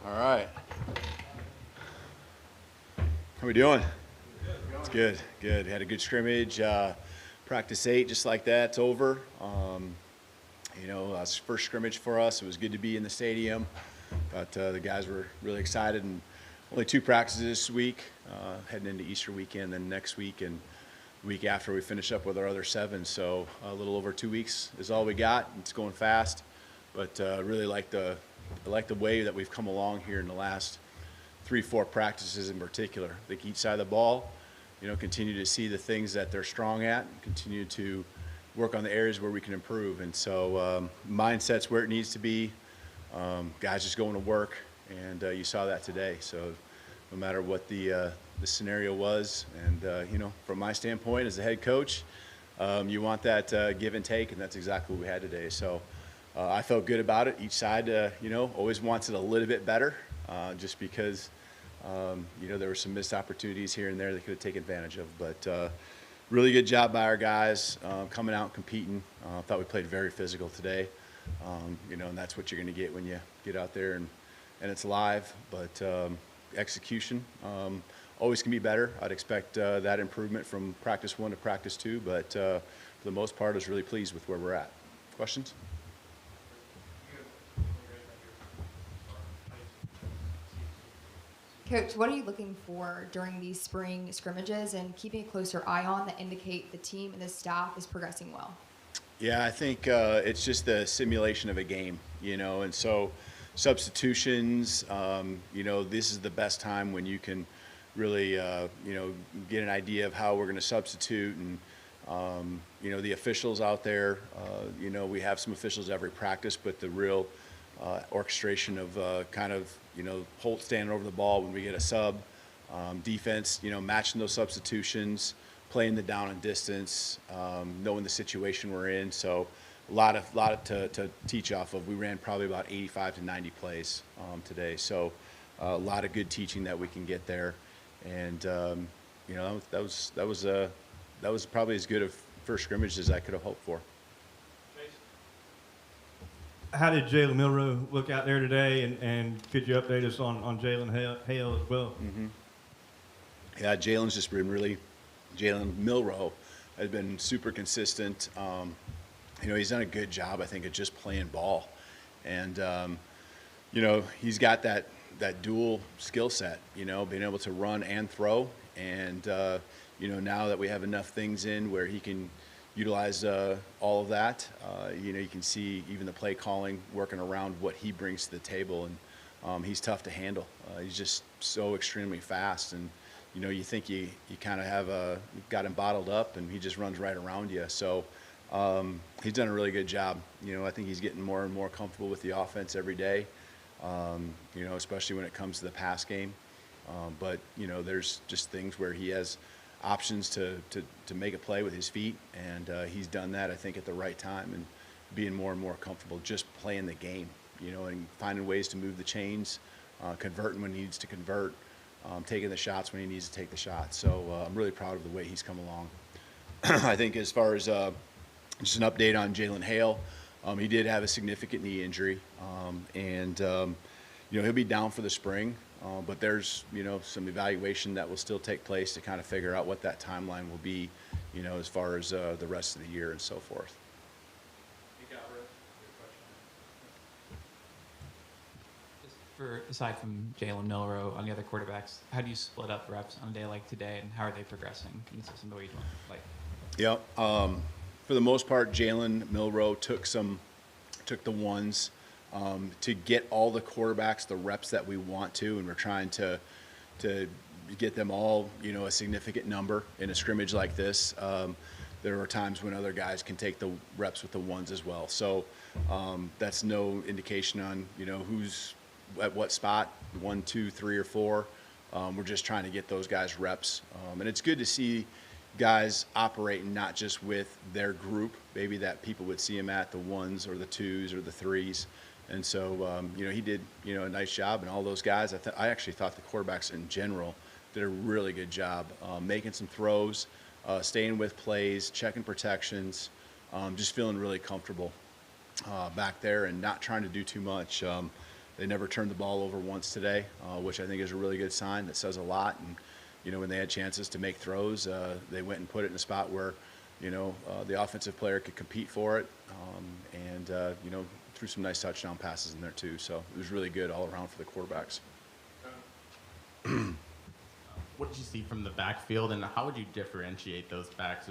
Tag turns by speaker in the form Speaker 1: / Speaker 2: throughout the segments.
Speaker 1: All right. How we doing? It's good. Good. Had a good scrimmage. Practice 8, just like that. It's over. It's first scrimmage for us. It was good to be in the stadium. But the guys were really excited. And only 2 practices this week, heading into Easter weekend. Then next week and the week after we finish up with our other 7. So a little over 2 weeks is all we got. It's going fast. But really like the way that we've come along here in the last 3-4 practices in particular. I think each side of the ball, continue to see the things that they're strong at, and continue to work on the areas where we can improve. And so mindset's where it needs to be. Guys just going to work, and you saw that today. So no matter what the scenario was, and from my standpoint as the head coach, you want that give and take, and that's exactly what we had today. So I felt good about it. Each side, always wants it a little bit better, just because, there were some missed opportunities here and there they could have taken advantage of. But really good job by our guys coming out and competing. I thought we played very physical today, and that's what you're going to get when you get out there and it's live. But execution always can be better. I'd expect that improvement from practice 1 to practice 2, but for the most part, I was really pleased with where we're at. Questions?
Speaker 2: Coach, what are you looking for during these spring scrimmages and keeping a closer eye on that indicate the team and the staff is progressing well?
Speaker 1: Yeah, I think it's just the simulation of a game, and so substitutions, this is the best time when you can really, get an idea of how we're going to substitute. And, the officials out there, we have some officials every practice, but the real orchestration of Holt standing over the ball when we get a sub, defense, matching those substitutions, playing the down and distance, knowing the situation we're in. So a lot to teach off of. We ran probably about 85 to 90 plays today. So a lot of good teaching that we can get there. And, that was probably as good a first scrimmage as I could have hoped for.
Speaker 3: How did Jalen Milroe look out there today, and could you update us on Jalen Hale as well?
Speaker 1: Mm-hmm. Yeah, Jalen Milroe has been super consistent. He's done a good job, I think, at just playing ball. And, he's got that dual skill set, being able to run and throw. And, now that we have enough things in where he can utilize all of that, you can see even the play calling working around what he brings to the table. And he's tough to handle. He's just so extremely fast. And, you think you kind of got him bottled up, and he just runs right around you. So he's done a really good job. I think he's getting more and more comfortable with the offense every day, especially when it comes to the pass game. But there's just things where he has options to make a play with his feet, and he's done that, I think, at the right time, and being more and more comfortable just playing the game, and finding ways to move the chains, converting when he needs to convert, taking the shots when he needs to take the shots. So I'm really proud of the way he's come along. I think as far as just an update on Jalen Hale, he did have a significant knee injury, and he'll be down for the spring. But there's, some evaluation that will still take place to kind of figure out what that timeline will be, as far as the rest of the year and so forth.
Speaker 4: Aside from Jalen Milroe on the other quarterbacks, how do you split up reps on a day like today, and how are they progressing consistent the way you like?
Speaker 1: Yeah, for the most part, Jalen Milroe took the ones. To get all the quarterbacks the reps that we want to, and we're trying to get them all, a significant number in a scrimmage like this. There are times when other guys can take the reps with the ones as well. So that's no indication on, who's at what spot, 1, 2, 3, or 4. We're just trying to get those guys reps. And it's good to see guys operating not just with their group, maybe that people would see him at, the 1s or the 2s or the 3s. And so, he did, a nice job. And all those guys, I actually thought the quarterbacks in general did a really good job making some throws, staying with plays, checking protections, just feeling really comfortable back there and not trying to do too much. They never turned the ball over once today, which I think is a really good sign. That says a lot. And when they had chances to make throws, they went and put it in a spot where the offensive player could compete for it, and threw some nice touchdown passes in there too. So it was really good all around for the quarterbacks.
Speaker 5: What did you see from the backfield, and how would you differentiate those backs?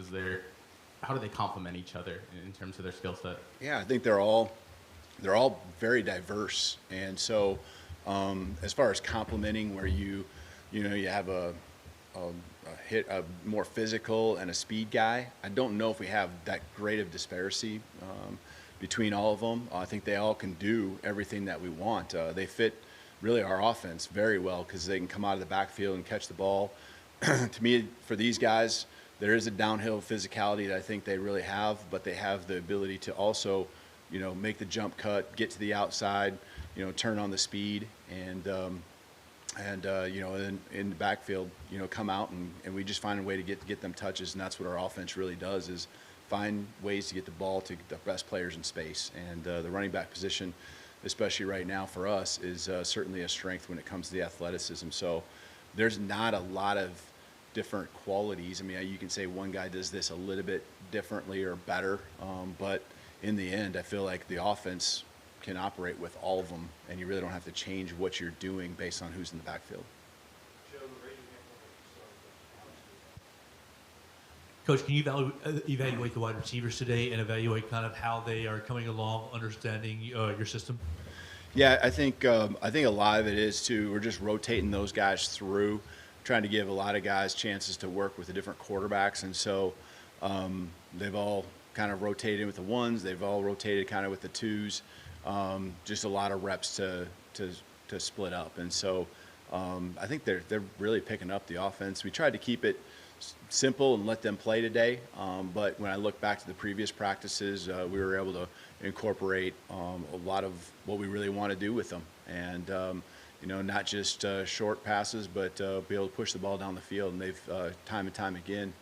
Speaker 5: How do they complement each other in terms of their skill set?
Speaker 1: Yeah, I think they're all very diverse, and so as far as complementing, where you have a more physical and a speed guy, I don't know if we have that great of disparity between all of them. I think they all can do everything that we want. They fit really our offense very well because they can come out of the backfield and catch the ball. To me, for these guys, there is a downhill physicality that I think they really have, but they have the ability to also, make the jump cut, get to the outside, turn on the speed, and then in the backfield, come out and we just find a way to get them touches, and that's what our offense really does, is find ways to get the ball to the best players in space. And the running back position, especially right now for us, is certainly a strength when it comes to the athleticism. So there's not a lot of different qualities. I mean, you can say one guy does this a little bit differently or better, but in the end, I feel like the offense can operate with all of them, and you really don't have to change what you're doing based on who's in the backfield.
Speaker 6: Coach, can you evaluate the wide receivers today and evaluate kind of how they are coming along, understanding your system?
Speaker 1: Yeah, I think a lot of it is too. We're just rotating those guys through, trying to give a lot of guys chances to work with the different quarterbacks, and so they've all kind of rotated with the ones. They've all rotated kind of with the twos. Just a lot of reps to split up, and so I think they're really picking up the offense. We tried to keep it simple and let them play today, but when I look back to the previous practices, we were able to incorporate a lot of what we really want to do with them, and not just short passes, but be able to push the ball down the field. And they've time and time again,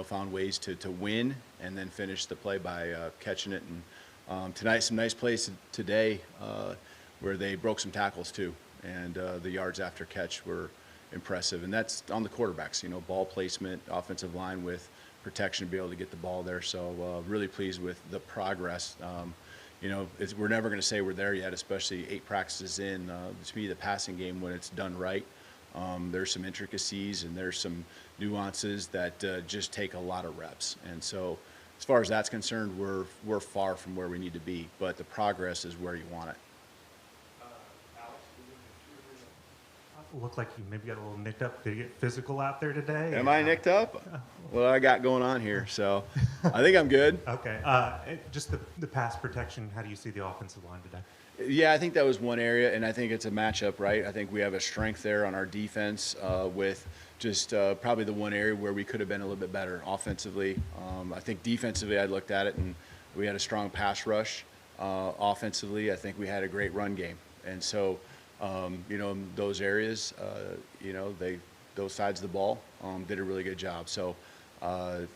Speaker 1: found ways to win and then finish the play by catching it. And tonight, some nice plays today where they broke some tackles too, and the yards after catch were impressive. And that's on the quarterbacks, ball placement, offensive line with protection to be able to get the ball there. So really pleased with the progress. We're never going to say we're there yet, especially 8 practices in. To me, the passing game, when it's done right, there's some intricacies and there's some nuances that just take a lot of reps. And so as far as that's concerned, we're far from where we need to be, but the progress is where you want it.
Speaker 7: Looked like you maybe got a little nicked up. Did you get physical out there today?
Speaker 1: Am I nicked up? What I got going on here? So I think I'm good.
Speaker 7: Okay. Just the pass protection, how do you see the offensive line today?
Speaker 1: Yeah, I think that was one area, and I think it's a matchup, right? I think we have a strength there on our defense with just probably the one area where we could have been a little bit better offensively. I think defensively, I looked at it, and we had a strong pass rush. Offensively, I think we had a great run game. And so, in those areas, those sides of the ball did a really good job. So, I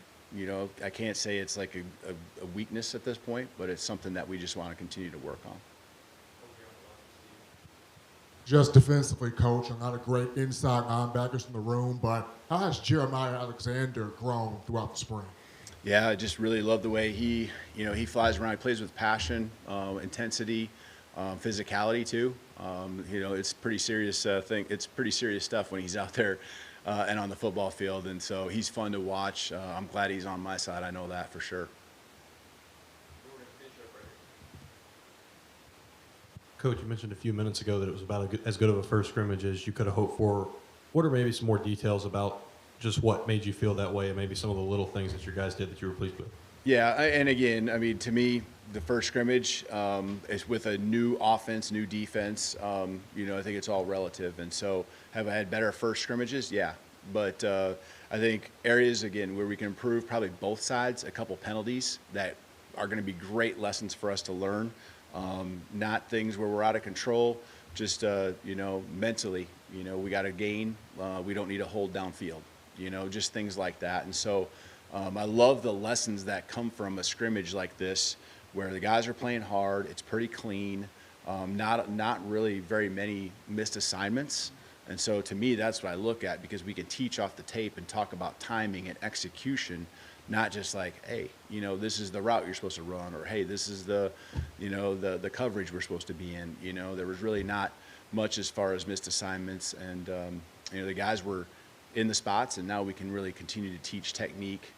Speaker 1: can't say it's like a weakness at this point, but it's something that we just want to continue to work on.
Speaker 8: Just defensively, Coach, I'm not a great inside linebackers in the room, but how has Jeremiah Alexander grown throughout the spring?
Speaker 1: Yeah, I just really love the way he flies around. He plays with passion, intensity, physicality too. It's pretty serious thing. It's pretty serious stuff when he's out there and on the football field, and so he's fun to watch. I'm glad he's on my side. I know that for sure.
Speaker 6: Coach, you mentioned a few minutes ago that it was about as good of a first scrimmage as you could have hoped for. What are maybe some more details about just what made you feel that way and maybe some of the little things that your guys did that you were pleased with?
Speaker 1: Yeah, and again, I mean, to me, the first scrimmage is with a new offense, new defense. I think it's all relative. And so have I had better first scrimmages? Yeah. But I think areas, again, where we can improve probably both sides, a couple penalties that are going to be great lessons for us to learn. Not things where we're out of control, just, mentally, we got to gain. We don't need to hold downfield, just things like that. And so I love the lessons that come from a scrimmage like this where the guys are playing hard. It's pretty clean. Not really very many missed assignments. And so to me, that's what I look at, because we can teach off the tape and talk about timing and execution, not just like, hey, you know, this is the route you're supposed to run, or hey, this is the, you know, the coverage we're supposed to be in. You know, there was really not much as far as missed assignments, and you know, the guys were in the spots, and now we can really continue to teach technique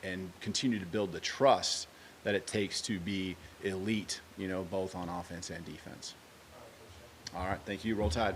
Speaker 1: and continue to build the trust that it takes to be elite, you know, both on offense and defense. All right, thank you. Roll Tide.